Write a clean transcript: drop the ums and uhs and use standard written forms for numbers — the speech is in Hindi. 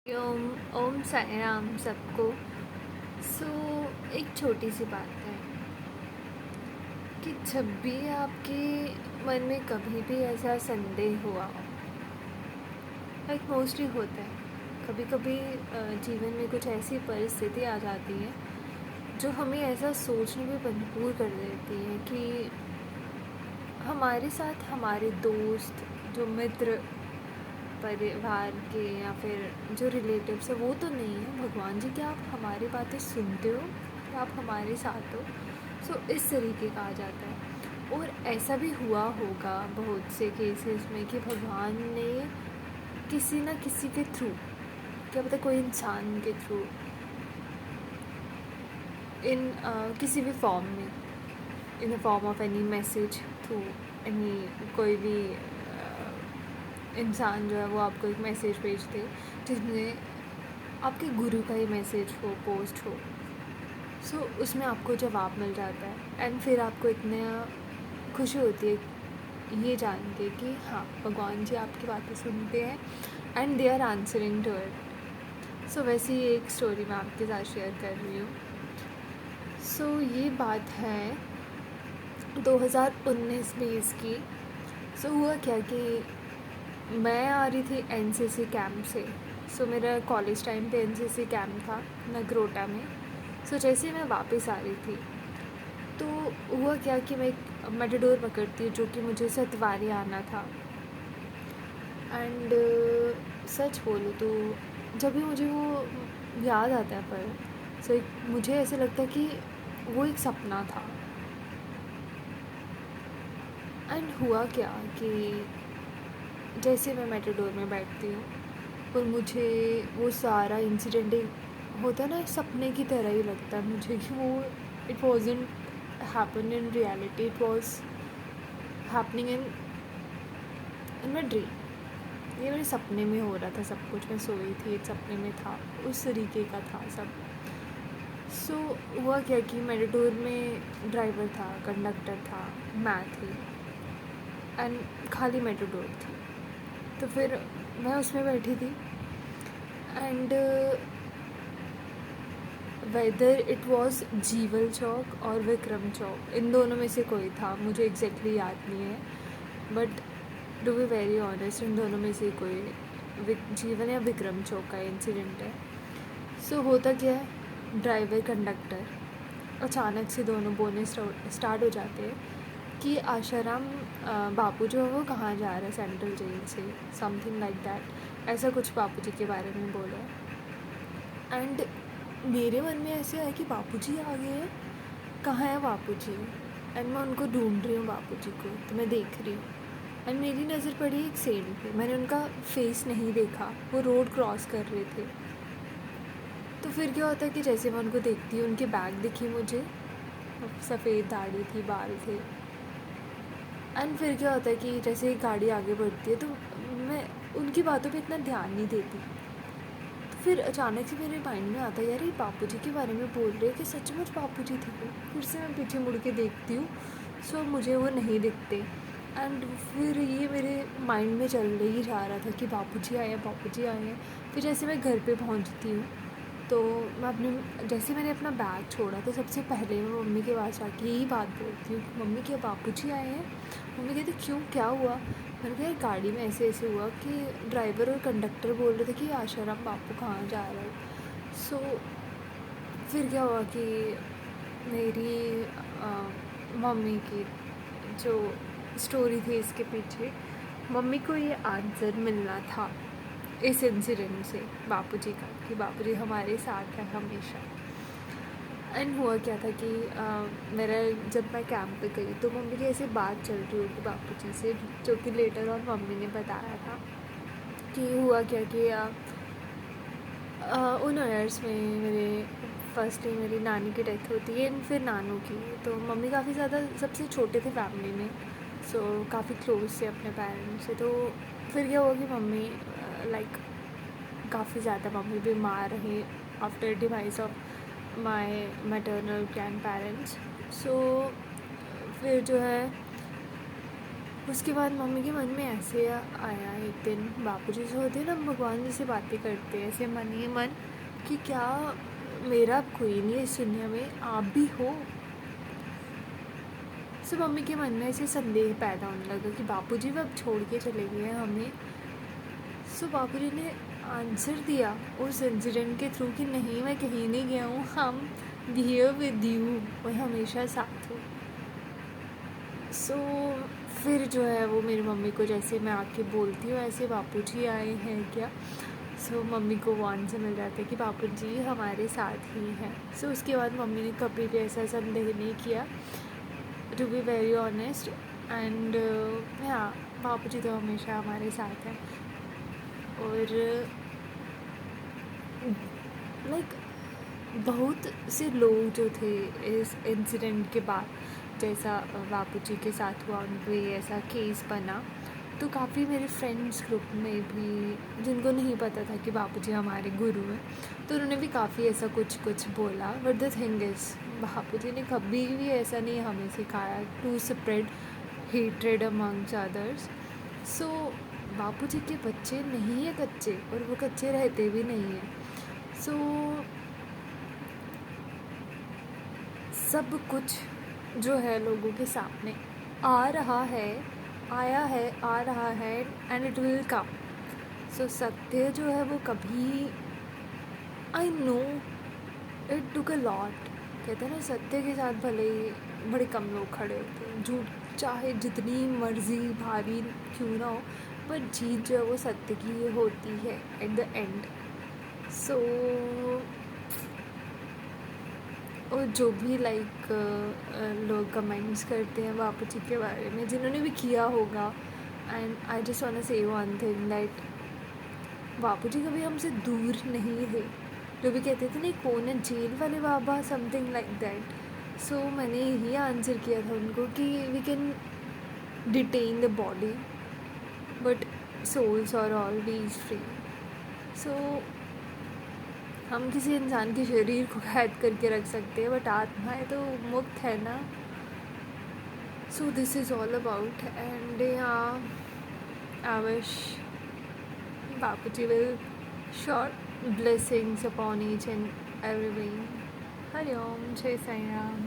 ओम ओम साई राम सबको। सो एक छोटी सी बात है कि जब भी आपके मन में कभी भी ऐसा संदेह हुआ हो, लाइक मोस्टली होता है, कभी कभी जीवन में कुछ ऐसी परिस्थिति आ जाती है जो हमें ऐसा सोचने पे मजबूर कर देती है कि हमारे साथ हमारे दोस्त, जो मित्र, परिवार के या फिर जो रिलेटिव्स है वो तो नहीं है, भगवान जी क्या आप हमारी बातें सुनते हो, क्या आप हमारे साथ हो। सो इस तरीके का आ जाता है। और ऐसा भी हुआ होगा बहुत से केसेस में कि भगवान ने किसी ना किसी के थ्रू, क्या पता कोई इंसान के थ्रू, इन किसी भी फॉर्म में, in the form of any message, through any कोई भी इंसान जो है वो आपको एक मैसेज भेजते जिसमें आपके गुरु का ही मैसेज हो, पोस्ट हो। सो उसमें आपको जवाब मिल जाता है एंड फिर आपको इतना खुशी होती है ये जान के कि हाँ, भगवान जी आपकी बातें सुनते हैं and they are answering to it. So वैसे ही एक स्टोरी मैं आपके साथ शेयर कर रही हूँ। सो ये बात है 2019-20 की। सो हुआ क्या कि मैं आ रही थी एनसीसी कैंप से। सो मेरा कॉलेज टाइम पे एनसीसी कैंप था नगरोटा में। सो जैसे मैं वापस आ रही थी तो हुआ क्या कि मैं एक मेटाडोर पकड़ती हूँ जो कि मुझे सतवारी आना था। एंड सच बोलूँ तो जब भी मुझे वो याद आता है, पर सो मुझे ऐसे लगता है कि वो एक सपना था। एंड हुआ क्या कि जैसे मैं मेटाडोर में बैठती हूँ और मुझे वो सारा इंसिडेंट होता है ना, सपने की तरह ही लगता है मुझे कि वो it wasn't happen in reality, it was happening in my dream. ये मेरे सपने में हो रहा था सब कुछ, मैं सोई थी, एक सपने में था, उस तरीके का था सब। सो हुआ क्या कि मेटाडोर में ड्राइवर था, कंडक्टर था, मैं थी एंड खाली मेटाडोर थी। तो फिर मैं उसमें बैठी थी and whether it was Jeeval Chowk और विक्रम चौक, इन दोनों में से कोई था, मुझे एग्जैक्टली याद नहीं है, but to be very honest इन दोनों में से कोई जीवन या विक्रम चौक का इंसिडेंट है। सो होता क्या है, ड्राइवर कंडक्टर अचानक से दोनों बोलने स्टार्ट हो जाते हैं कि आशाराम बापू जो है वो कहाँ जा रहा है सेंट्रल जेल से, समथिंग लाइक दैट, ऐसा कुछ बापू जी के बारे में बोला। एंड मेरे मन में ऐसे आया कि बापू जी आ गए हैं, कहाँ है बापू जी। एंड मैं उनको ढूंढ रही हूँ बापू जी को, तो मैं देख रही हूँ एंड मेरी नज़र पड़ी एक सेंट पे। मैंने उनका फेस नहीं देखा, वो रोड क्रॉस कर रहे थे। तो फिर क्या होता है कि जैसे मैं उनको देखती हूँ, उनकी बैग दिखी मुझे, सफ़ेद दाढ़ी थी, बाल थे। एंड फिर क्या होता है कि जैसे गाड़ी आगे बढ़ती है तो मैं उनकी बातों पे इतना ध्यान नहीं देती। तो फिर अचानक से मेरे माइंड में आता है, यार ये बापू जी के बारे में बोल रहे हैं कि सचमुच बापू जी थे वो। फिर से मैं पीछे मुड़ के देखती हूँ, सो मुझे वो नहीं दिखते। एंड फिर ये मेरे माइंड में चल ही जा रहा था कि बापू जी आए हैं, बापू जी आए हैं। फिर जैसे मैं घर पे पहुँचती हूँ तो मैं अपने, जैसे मैंने अपना बैग छोड़ा तो सबसे पहले मैं मम्मी के पास आके यही बात बोलती हूँ, मम्मी क्या बापू जी आए हैं। मम्मी कहती क्यों, क्या हुआ। मैंने कहा यार गाड़ी में ऐसे ऐसे हुआ कि ड्राइवर और कंडक्टर बोल रहे थे कि आशाराम बापू कहाँ जा रहा है। सो फिर क्या हुआ कि मेरी मम्मी की जो स्टोरी थी इसके पीछे, मम्मी को ये आंसर मिलना था इस इंसिडेंट से बापू जी का, कि बापू जी हमारे साथ हैं हमेशा। एंड हुआ क्या था कि मेरा, जब मैं कैंप पे गई तो मम्मी की ऐसी बात चल रही होगी बापू जी से, जो कि लेटर और मम्मी ने बताया था कि हुआ क्या कि उन ईयर्स में मेरे फर्स्टली मेरी नानी की डेथ होती है एंड फिर नानू की। तो मम्मी काफ़ी ज़्यादा सबसे छोटे थे फैमिली में, सो काफ़ी क्लोज थे अपने पेरेंट्स से। तो फिर क्या हुआ कि मम्मी लाइक काफ़ी ज़्यादा मम्मी बीमार रही after demise of my maternal grandparents. So फिर जो है उसके बाद मम्मी के मन में ऐसे आया एक दिन, बापूजी जो होते हैं ना, हम भगवान जी से बातें करते हैं ऐसे मन ही मन कि क्या मेरा अब कोई नहीं है इस दुनिया में, आप भी हो। सो मम्मी के मन में ऐसे संदेह पैदा होने लगा कि बापूजी भी अब छोड़ के चले गए हैं हमें। सो बापूजी ने आंसर दिया उस इंसिडेंट के थ्रू कि नहीं, मैं कहीं नहीं गया हूँ, हम हियर विद यू, मैं हमेशा साथ हूँ। सो फिर जो है वो मेरी मम्मी को जैसे मैं आके बोलती हूँ ऐसे बापूजी आए हैं क्या, सो मम्मी को वो आंसर मिल जाता है कि बापूजी हमारे साथ ही हैं। सो उसके बाद मम्मी ने कभी भी ऐसा संदेह नहीं किया, to be very honest. And हाँ, बापूजी तो हमेशा हमारे साथ हैं। और लाइक बहुत से लोग जो थे इस इंसिडेंट के बाद, जैसा बापूजी के साथ हुआ उनको ये ऐसा केस बना, तो काफ़ी मेरे फ्रेंड्स ग्रुप में भी जिनको नहीं पता था कि बापूजी हमारे गुरु हैं, तो उन्होंने भी काफ़ी ऐसा कुछ कुछ बोला। But the thing is, Bapuji ने कभी भी ऐसा नहीं हमें सिखाया to spread hatred amongst others. So Bapuji के बच्चे नहीं है कच्चे, और वो कच्चे रहते भी नहीं हैं। सो सब कुछ जो है लोगों के सामने आ रहा है, आया है, आ रहा है, एंड इट विल कम। सो सत्य जो है वो कभी, I know it took a lot. कहते हैं ना, सत्य के साथ भले ही बड़े कम लोग खड़े होते हैं, झूठ चाहे जितनी मर्जी भारी क्यों ना हो, पर जीत जो है वो सत्य की होती है एट द एंड। सो और जो भी लाइक लोग कमेंट्स करते हैं बापूजी के बारे में, जिन्होंने भी किया होगा, and I just want to say one thing that Bapuji कभी हमसे दूर नहीं थे। जो भी कहते थे नहीं, कौन है जेल वाले बाबा, समथिंग लाइक दैट। सो मैंने यही आंसर किया था उनको कि we can detain the body but souls are always free. So हम किसी इंसान के शरीर को कैद करके रख सकते हैं, बट आत्माएं तो मुक्त है ना। So this is all about, and I wish Bapuji will shower blessings upon each and every being. Hari Om, Jai Sai Ram.